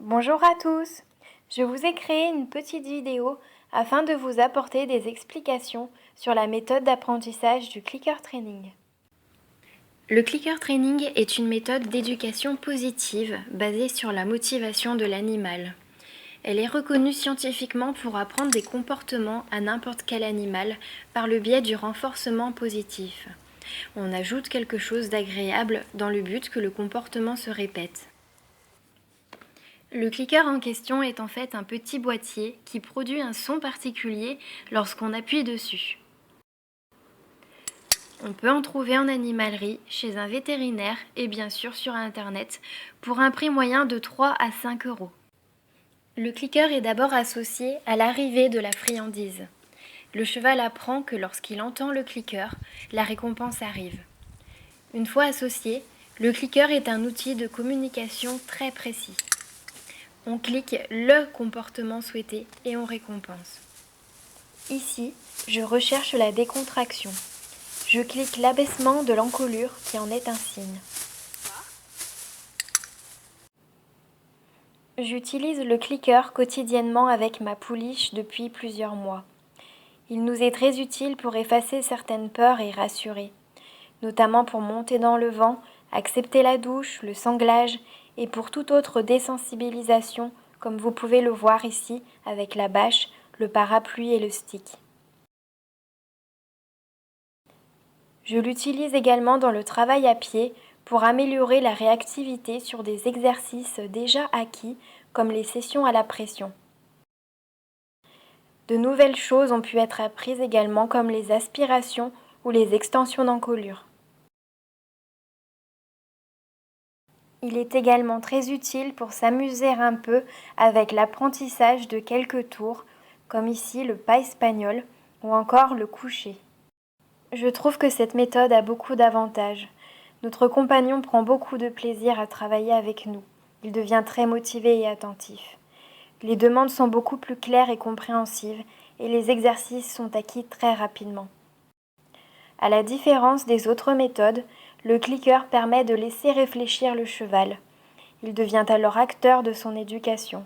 Bonjour à tous! Je vous ai créé une petite vidéo afin de vous apporter des explications sur la méthode d'apprentissage du clicker training. Le clicker training est une méthode d'éducation positive basée sur la motivation de l'animal. Elle est reconnue scientifiquement pour apprendre des comportements à n'importe quel animal par le biais du renforcement positif. On ajoute quelque chose d'agréable dans le but que le comportement se répète. Le clicker en question est en fait un petit boîtier qui produit un son particulier lorsqu'on appuie dessus. On peut en trouver en animalerie, chez un vétérinaire et bien sûr sur internet pour un prix moyen de 3 à 5 euros. Le clicker est d'abord associé à l'arrivée de la friandise. Le cheval apprend que lorsqu'il entend le clicker, la récompense arrive. Une fois associé, le clicker est un outil de communication très précis. On clique le comportement souhaité et on récompense. Ici, je recherche la décontraction. Je clique l'abaissement de l'encolure qui en est un signe. J'utilise le clicker quotidiennement avec ma pouliche depuis plusieurs mois. Il nous est très utile pour effacer certaines peurs et rassurer, notamment pour monter dans le vent, accepter la douche, le sanglage et pour toute autre désensibilisation, comme vous pouvez le voir ici avec la bâche, le parapluie et le stick. Je l'utilise également dans le travail à pied pour améliorer la réactivité sur des exercices déjà acquis comme les sessions à la pression. De nouvelles choses ont pu être apprises également comme les aspirations ou les extensions d'encolure. Il est également très utile pour s'amuser un peu avec l'apprentissage de quelques tours, comme ici le pas espagnol ou encore le coucher. Je trouve que cette méthode a beaucoup d'avantages. Notre compagnon prend beaucoup de plaisir à travailler avec nous. Il devient très motivé et attentif. Les demandes sont beaucoup plus claires et compréhensives et les exercices sont acquis très rapidement. À la différence des autres méthodes, le clicker permet de laisser réfléchir le cheval. Il devient alors acteur de son éducation.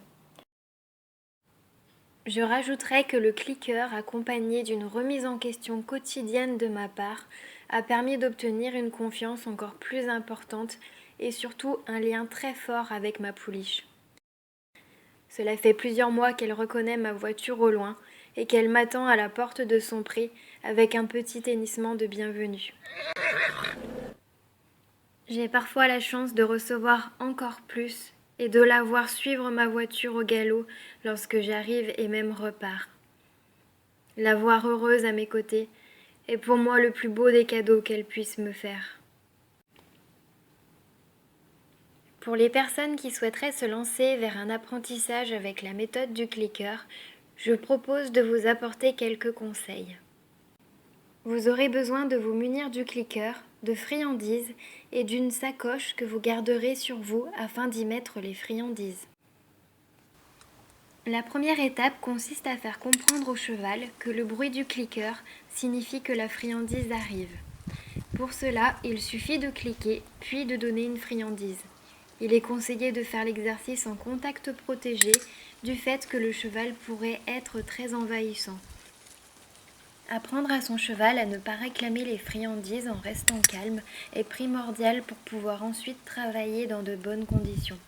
Je rajouterai que le clicker, accompagné d'une remise en question quotidienne de ma part, a permis d'obtenir une confiance encore plus importante et surtout un lien très fort avec ma pouliche. Cela fait plusieurs mois qu'elle reconnaît ma voiture au loin et qu'elle m'attend à la porte de son pré avec un petit hennissement de bienvenue. J'ai parfois la chance de recevoir encore plus et de la voir suivre ma voiture au galop lorsque j'arrive et même repars. La voir heureuse à mes côtés est pour moi le plus beau des cadeaux qu'elle puisse me faire. Pour les personnes qui souhaiteraient se lancer vers un apprentissage avec la méthode du clicker, je propose de vous apporter quelques conseils. Vous aurez besoin de vous munir du clicker, de friandises et d'une sacoche que vous garderez sur vous afin d'y mettre les friandises. La première étape consiste à faire comprendre au cheval que le bruit du clicker signifie que la friandise arrive. Pour cela, il suffit de cliquer puis de donner une friandise. Il est conseillé de faire l'exercice en contact protégé du fait que le cheval pourrait être très envahissant. Apprendre à son cheval à ne pas réclamer les friandises en restant calme est primordial pour pouvoir ensuite travailler dans de bonnes conditions.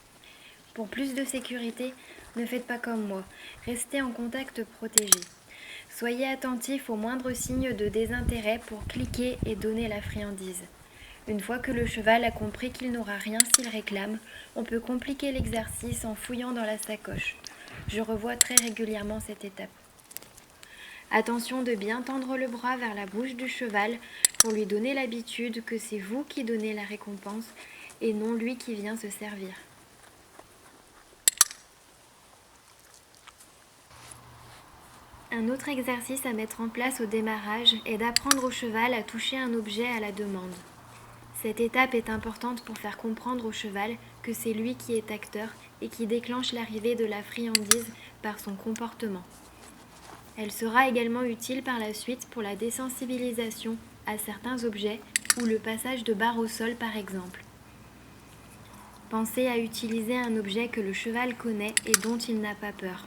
Pour plus de sécurité, ne faites pas comme moi, restez en contact protégé. Soyez attentif aux moindres signes de désintérêt pour cliquer et donner la friandise. Une fois que le cheval a compris qu'il n'aura rien s'il réclame, on peut compliquer l'exercice en fouillant dans la sacoche. Je revois très régulièrement cette étape. Attention de bien tendre le bras vers la bouche du cheval pour lui donner l'habitude que c'est vous qui donnez la récompense et non lui qui vient se servir. Un autre exercice à mettre en place au démarrage est d'apprendre au cheval à toucher un objet à la demande. Cette étape est importante pour faire comprendre au cheval que c'est lui qui est acteur et qui déclenche l'arrivée de la friandise par son comportement. Elle sera également utile par la suite pour la désensibilisation à certains objets ou le passage de barres au sol par exemple. Pensez à utiliser un objet que le cheval connaît et dont il n'a pas peur.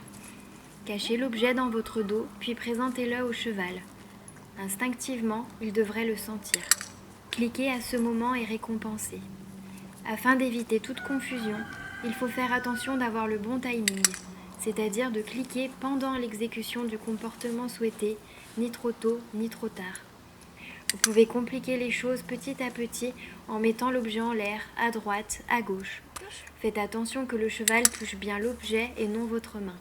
Cachez l'objet dans votre dos, puis présentez-le au cheval. Instinctivement, il devrait le sentir. Cliquez à ce moment et récompensez. Afin d'éviter toute confusion, il faut faire attention d'avoir le bon timing, c'est-à-dire de cliquer pendant l'exécution du comportement souhaité, ni trop tôt ni trop tard. Vous pouvez compliquer les choses petit à petit en mettant l'objet en l'air, à droite, à gauche. Faites attention que le cheval touche bien l'objet et non votre main.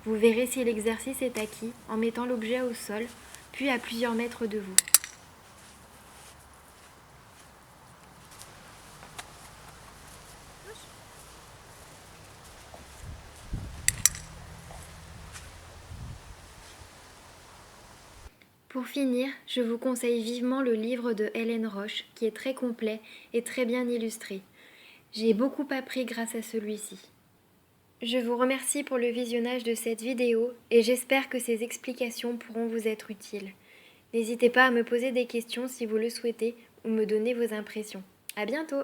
Vous verrez si l'exercice est acquis en mettant l'objet au sol, puis à plusieurs mètres de vous. Pour finir, je vous conseille vivement le livre de Hélène Roche, qui est très complet et très bien illustré. J'ai beaucoup appris grâce à celui-ci. Je vous remercie pour le visionnage de cette vidéo et j'espère que ces explications pourront vous être utiles. N'hésitez pas à me poser des questions si vous le souhaitez ou me donner vos impressions. À bientôt!